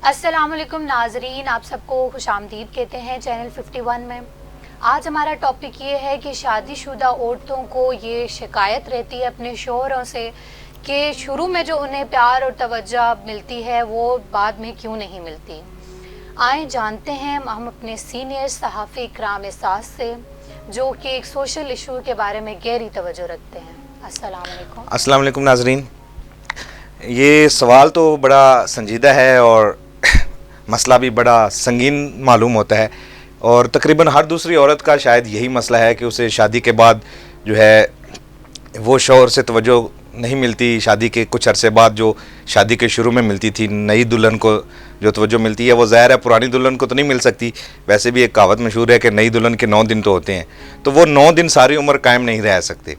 अस्सलामुअलैकुम नाजरीन, आप सबको खुशामदीद कहते हैं चैनल 51 में। आज हमारा टॉपिक ये है कि शादीशुदा औरतों को ये शिकायत रहती है अपने शौहरों से कि शुरू में जो उन्हें प्यार और तवज्जो मिलती है वो बाद में क्यों नहीं मिलती। आए जानते हैं हम अपने सीनियर सहाफ़ी इकराम एसास से, जो कि एक सोशल इशू के बारे में गहरी तवज्जो रखते हैं। अस्सलाम वालेकुम। अस्सलाम वालेकुम नाजरीन, ये सवाल तो बड़ा संजीदा है और मसला भी बड़ा संगीन मालूम होता है और तकरीबन हर दूसरी औरत का शायद यही मसला है कि उसे शादी के बाद जो है वो शौहर से तवज्जो नहीं मिलती। शादी के कुछ अरसे बाद जो शादी के शुरू में मिलती थी नई दुल्हन को जो तवज्जो मिलती है वो ज़ाहिर है पुरानी दुल्हन को तो नहीं मिल सकती। वैसे भी एक कहावत मशहूर है कि नई दुल्हन के 9 दिन तो होते हैं, तो वो 9 दिन सारी उम्र कायम नहीं रह सकते।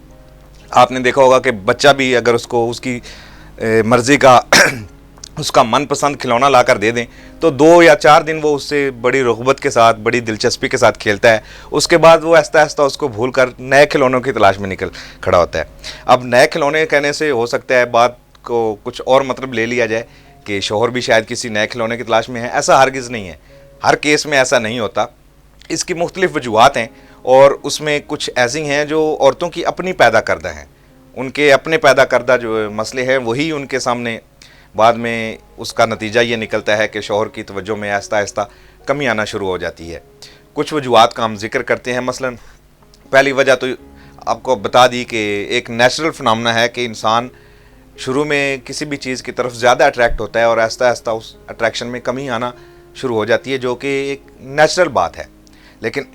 आपने देखा होगा कि बच्चा भी अगर उसको उसकी मर्ज़ी का उसका मनपसंद खिलौना ला कर दे दें तो 2 या 4 दिन वो उससे बड़ी रग़बत के साथ, बड़ी दिलचस्पी के साथ खेलता है। उसके बाद वो आहिस्ता आहिस्ता उसको भूल कर नए खिलौनों की तलाश में निकल खड़ा होता है। अब नए खिलौने कहने से हो सकता है बात को कुछ और मतलब ले लिया जाए कि शौहर भी शायद किसी नए खिलौने की तलाश में है। ऐसा हरगिज़ नहीं है, हर केस में ऐसा नहीं होता। इसकी मुख्तलिफ़ वजूहात हैं और उसमें कुछ ऐसी हैं जो औरतों की अपनी पैदा करदा हैं। उनके अपने पैदा करदा जो मसले हैं वही उनके सामने बाद में उसका नतीजा ये निकलता है कि शौहर की तवज्जो में आहिस्ता आहिस्ता कमी आना शुरू हो जाती है। कुछ वजूहात का हम जिक्र करते हैं। मसलन पहली वजह तो आपको बता दी कि एक नेचुरल फिनोमेना है कि इंसान शुरू में किसी भी चीज़ की तरफ ज़्यादा अट्रैक्ट होता है और आहिस्ता आहिस्ता उस अट्रैक्शन में कमी आना शुरू हो जाती है, जो कि एक नेचुरल बात है। लेकिन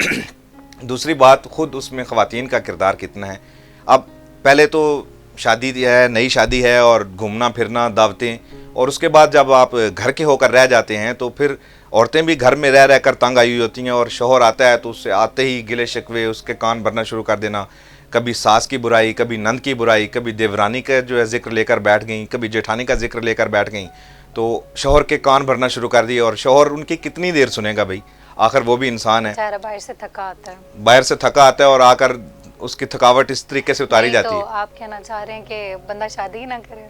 दूसरी बात, ख़ुद उसमें ख़वातीन का किरदार कितना है। अब पहले तो शादी है, नई शादी है और घूमना फिरना, दावतें, और उसके बाद जब आप घर के होकर रह जाते हैं तो फिर औरतें भी घर में रह रह कर तंग आई हुई होती हैं और शौहर आता है तो उससे आते ही गिले शिकवे उसके कान भरना शुरू कर देना। कभी सास की बुराई, कभी नंद की बुराई, कभी देवरानी का जो है जिक्र लेकर बैठ गई, कभी जेठानी का जिक्र लेकर बैठ गई, तो शौहर के कान भरना शुरू कर दिए। और शौहर उनकी कितनी देर सुनेगा भाई, आखिर वो भी इंसान है, बाहर से थका आता है, बाहर से थका आता है और आकर उसकी थकावट इस तरीके से उतारी जाती है। तो आप कहना चाह रहे हैं कि बंदा शादी ही ना करे?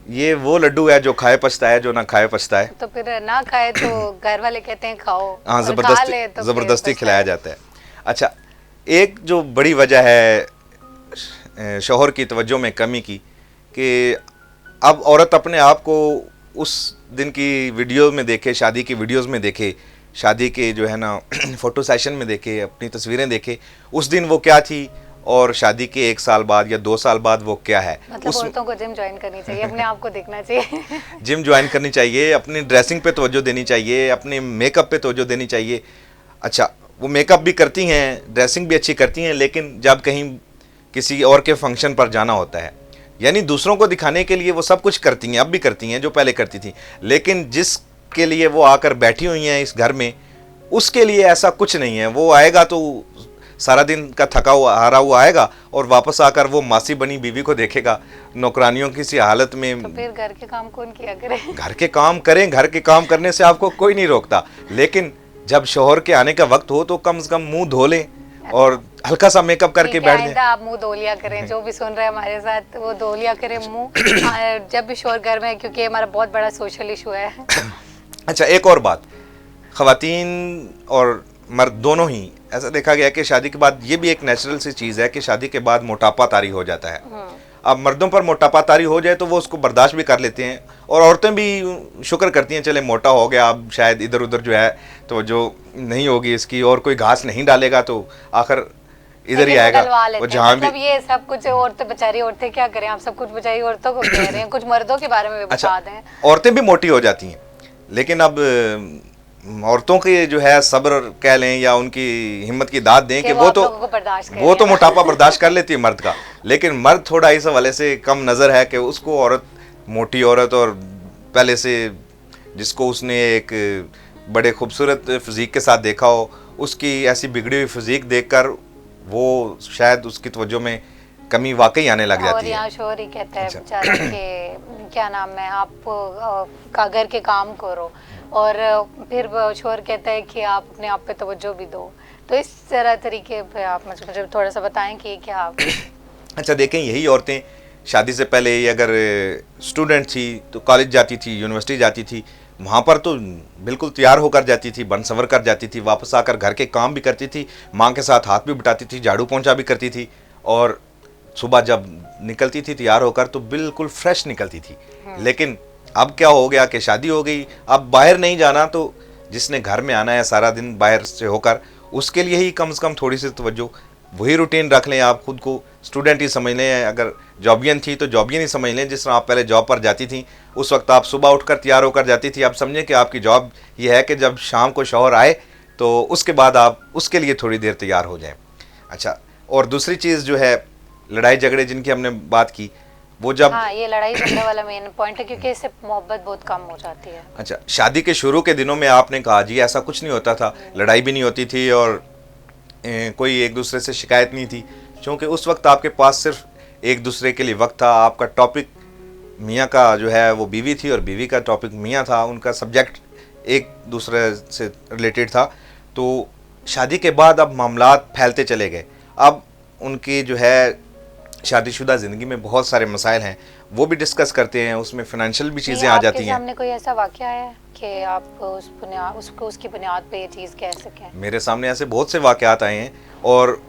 ये वो लड्डू है जो खाए पछताए, जो ना खाए पछताए। तो फिर ना खाए तो घर वाले कहते हैं खाओ, हाँ, तो ज़बरदस्ती खिलाया जाता है। अच्छा, एक जो बड़ी वजह है शौहर की तवज्जो में कमी की कि अब औरत अपने आप को उस दिन की वीडियो में देखे, शादी की वीडियोज़ में देखे, शादी के जो है ना फ़ोटो सेशन में देखे, अपनी तस्वीरें देखे, उस दिन वो क्या थी और शादी के 1 साल बाद या 2 साल बाद वो क्या है। मतलब औरतों को जिम ज्वाइन करनी चाहिए, अपने आप को देखना चाहिए। जिम ज्वाइन करनी चाहिए, अपनी ड्रेसिंग पे तवज्जो देनी चाहिए, अपने मेकअप पे तवज्जो देनी चाहिए। अच्छा, वो मेकअप भी करती हैं, ड्रेसिंग भी अच्छी करती हैं, लेकिन जब कहीं किसी और के फंक्शन पर जाना होता है, यानी दूसरों को दिखाने के लिए वो सब कुछ करती हैं, अब भी करती हैं जो पहले करती थी, लेकिन जिसके लिए वो आकर बैठी हुई हैं इस घर में, उसके लिए ऐसा कुछ नहीं है। वो आएगा तो सारा दिन का थका हुआ हारा हुआ आएगा और वापस आकर वो मासी बनी बीवी को देखेगा नौकरानियों की सी हालत में। तो फिर घर के काम कौन किया करे? घर के काम करें, घर के काम करने से आपको कोई नहीं रोकता, लेकिन जब शौहर के आने का वक्त हो तो कम से कम मुंह धो लें और हल्का सा मेकअप करके बैठ जाएं। आप मुंह धो लिया करें, जो भी सुन रहे हैं हमारे साथ वो धो लिया करें मुंह जब भी शौहर घर में, क्योंकि हमारा बहुत बड़ा सोशल इशू है। अच्छा, एक और बात, ख़वातीन और मर्द दोनों ही ऐसा देखा गया कि शादी के बाद ये भी एक नेचुरल सी चीज़ है कि शादी के बाद मोटापा तारी हो जाता है। अब मर्दों पर मोटापा तारी हो जाए तो वो उसको बर्दाश्त भी कर लेते हैं और औरतें भी शुक्र करती हैं, चले मोटा हो गया, अब शायद इधर उधर जो है तो जो नहीं होगी इसकी, और कोई घास नहीं डालेगा तो आखिर इधर ही आएगा। वो जहाँ मतलब ये सब कुछ औरतें, बेचारी औरतें क्या करें, आप सब कुछ बेचारी औरतों को कह रहे हैं, कुछ मर्दों के बारे में भी बता दें। औरतें भी मोटी हो जाती हैं, लेकिन अब औरतों के जो है सब्र कह लें या उनकी हिम्मत की दाद दें कि वो तो मोटापा बर्दाश्त कर लेती है मर्द का, लेकिन मर्द थोड़ा इस हवाले से कम नज़र है कि उसको औरत, मोटी औरत और पहले से जिसको उसने एक बड़े खूबसूरत फिज़ीक के साथ देखा हो, उसकी ऐसी बिगड़ी हुई फिज़ीक देखकर वो शायद उसकी तवज्जो में कमी वाकई आने लग जाती है। और यहाँ शौहर ही कहता है बेचारा कि क्या नाम है, आप का घर के काम करो, और फिर शौहर कहता है कि आप अपने आप पे तवज्जो भी दो। तो इस तरह तरीके पे आप मुझे थोड़ा सा बताएं कि क्या। अच्छा देखें, यही औरतें शादी से पहले ये अगर स्टूडेंट थी तो कॉलेज जाती थी, यूनिवर्सिटी जाती थी, वहाँ पर तो बिल्कुल तैयार होकर जाती थी, बन सवर कर जाती थी, वापस आकर घर के काम भी करती थी, माँ के साथ हाथ भी बटाती थी, झाड़ू पोंछा भी करती थी, और सुबह जब निकलती थी तैयार होकर तो बिल्कुल फ्रेश निकलती थी। लेकिन अब क्या हो गया कि शादी हो गई, अब बाहर नहीं जाना, तो जिसने घर में आना है सारा दिन बाहर से होकर, उसके लिए ही कम से कम थोड़ी सी तवज्जो, वही रूटीन रख लें। आप खुद को स्टूडेंट ही समझ लें, अगर जॉबियन थी तो जॉबियन ही समझ लें। जिस तरह आप पहले जॉब पर जाती थी, उस वक्त आप सुबह उठकर तैयार होकर जाती थी। आप समझें कि आपकी जॉब ये है कि जब शाम को शौहर आए तो उसके बाद आप उसके लिए थोड़ी देर तैयार हो जाएं। अच्छा, और दूसरी चीज़ जो है लड़ाई झगड़े जिनकी हमने बात की, वो जब हाँ, ये लड़ाई झगड़े वाला मेन पॉइंट है, क्योंकि इससे मोहब्बत बहुत कम हो जाती है। अच्छा, शादी के शुरू के दिनों में आपने कहा जी ऐसा कुछ नहीं होता था, लड़ाई भी नहीं होती थी और कोई एक दूसरे से शिकायत नहीं थी, क्योंकि उस वक्त आपके पास सिर्फ एक दूसरे के लिए वक्त था। आपका टॉपिक मियाँ का जो है वो बीवी थी और बीवी का टॉपिक मियाँ था, उनका सब्जेक्ट एक दूसरे से रिलेटेड था। तो शादी के बाद अब मामलात फैलते चले गए। अब उनकी जो है शादीशुदा ज़िंदगी में बहुत सारे मसाइल हैं, वो भी डिस्कस करते हैं, उसमें फाइनेंशियल भी चीज़ें आ जाती हैं। सामने कोई ऐसा वाक़या है कि आप उसकी बुनियाद पे ये चीज़ कह सकें? मेरे सामने ऐसे बहुत से वाक़यात आए हैं, और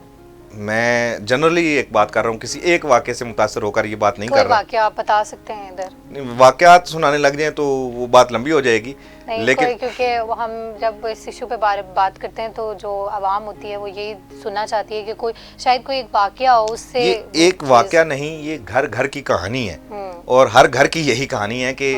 मैं जनरली एक बात कर रहा हूँ, किसी एक वाक़े से मुतासर होकर ये बात नहीं कर रहा। वाक़या आप बता सकते हैं इधर? वाक़यात सुनाने लग जाएं तो वो बात लंबी हो जाएगी। नहीं, लेकिन क्योंकि हम जब इस इशू पे बात करते हैं तो जो आवाम होती है वो यही सुनना चाहती है कि शायद कोई एक वाक़या हो उससे। ये एक वाक़या नहीं, ये घर घर की कहानी है, और हर घर की यही कहानी है कि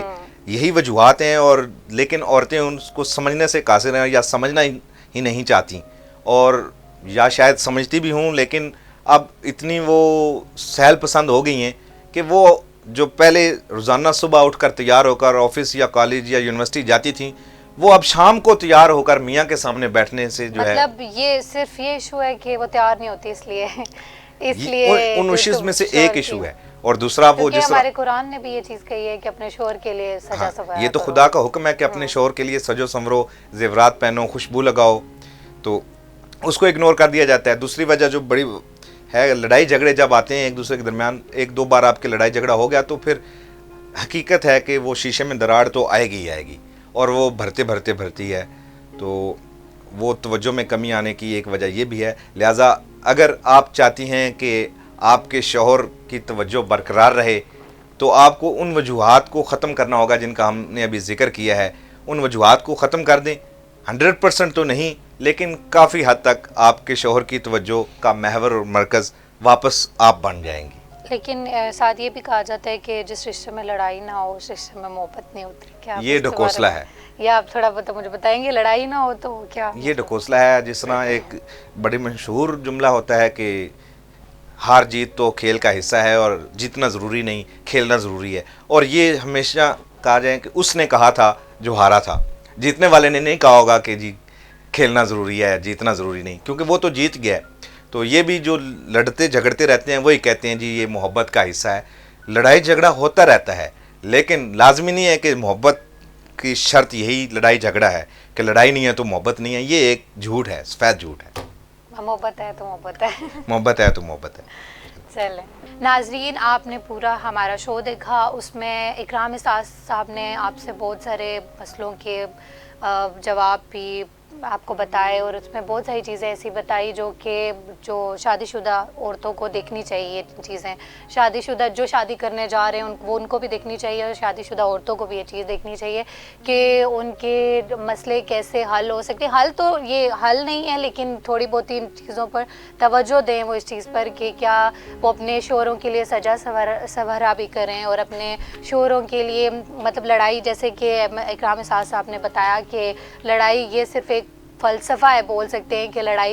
यही वजूहात हैं, और लेकिन औरतें उनको समझने से कासिर हैं या समझना ही नहीं चाहती, और या शायद समझती भी हूँ, लेकिन अब इतनी वो सहल पसंद हो गई हैं कि वो जो पहले रोज़ाना सुबह उठकर तैयार होकर ऑफिस या कॉलेज या यूनिवर्सिटी जाती थी, वो अब शाम को तैयार होकर मियाँ के सामने बैठने से जो है, मतलब ये सिर्फ ये इशू है कि वो तैयार नहीं होती इसलिए उन इश्यूज में से एक इशू है। और दूसरा वो जिस हमारे कुरान ने भी ये चीज़ कही है कि अपने शोहर के लिए सजा संवरा, ये तो खुदा का हुक्म है कि अपने शोहर के लिए सजो संवरो, जेवरात पहनो, खुशबू लगाओ, तो उसको इग्नोर कर दिया जाता है। दूसरी वजह जो बड़ी है, लड़ाई झगड़े जब आते हैं एक दूसरे के दरमियान, एक दो बार आपके लड़ाई झगड़ा हो गया तो फिर हकीकत है कि वो शीशे में दरार तो आएगी ही आएगी, और वो भरते भरते भरती है, तो वो तवज्जो में कमी आने की एक वजह ये भी है। लिहाजा अगर आप चाहती हैं कि आपके शौहर की तवज्जो बरकरार रहे, तो आपको उन वजूहात को ख़त्म करना होगा जिनका हमने अभी जिक्र किया है। उन वजूहात को ख़त्म कर दें, 100% तो नहीं, लेकिन काफ़ी हद तक आपके शौहर की तवज्जो का महवर और मरकज़ वापस आप बन जाएंगी। लेकिन साथ ये भी कहा जाता है कि जिस रिश्ते में लड़ाई ना हो उस रिश्ते में मोहब्बत नहीं होती। क्या ये ढकोसला है? या आप थोड़ा मुझे बताएंगे, लड़ाई ना हो तो क्या? ये ढकोसला है। जिस तरह एक बड़ी मशहूर जुमला होता है कि हार जीत तो खेल का हिस्सा है, और जीतना ज़रूरी नहीं, खेलना ज़रूरी है। और ये हमेशा कहा जाए कि उसने कहा था जो हारा था, जीतने वाले ने नहीं कहा होगा कि जी खेलना ज़रूरी है, जीतना ज़रूरी नहीं, क्योंकि वो तो जीत गया है। तो ये भी जो लड़ते झगड़ते रहते हैं वही कहते हैं जी ये मोहब्बत का हिस्सा है। लड़ाई झगड़ा होता रहता है, लेकिन लाजमी नहीं है कि मोहब्बत की शर्त यही लड़ाई झगड़ा है कि लड़ाई नहीं है तो मोहब्बत नहीं है। ये एक झूठ है, सफ़ेद झूठ है। मोहब्बत है तो मोहब्बत है। मोहब्बत है तो मोहब्बत है। चलें नाजरीन, आपने पूरा हमारा शो देखा, उसमें इकराम साहब ने आपसे बहुत सारे मसलों के जवाब भी आपको बताए, और उसमें बहुत सारी चीज़ें ऐसी बताई जो शादीशुदा औरतों को देखनी चाहिए। चीज़ें शादीशुदा जो शादी करने जा रहे हैं उनको भी देखनी चाहिए, और शादीशुदा औरतों को भी ये चीज़ देखनी चाहिए कि उनके मसले कैसे हल हो सकते हैं। हल तो ये हल नहीं है, लेकिन थोड़ी बहुत इन चीज़ों पर तवज्जो दें वो इस चीज़ पर कि क्या वो अपने शोहरों के लिए सजा सवरा भी करें, और अपने शोहरों के लिए मतलब लड़ाई, जैसे कि इकराम साहब ने बताया कि लड़ाई ये सिर्फ एक फ़लसफ़ा है, बोल सकते हैं कि लड़ाई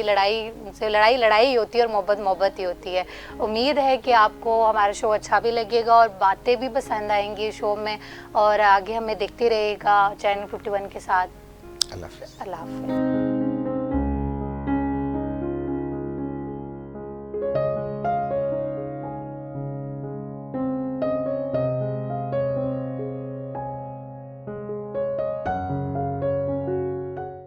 ही होती है और मोहब्बत मोहब्बत ही होती है। उम्मीद है कि आपको हमारा शो अच्छा भी लगेगा और बातें भी पसंद आएंगी शो में, और आगे हमें देखते रहेगा चैनल 51 के साथ। अल्लाह हाफ़िज़। अल्लाह हाफ़िज़।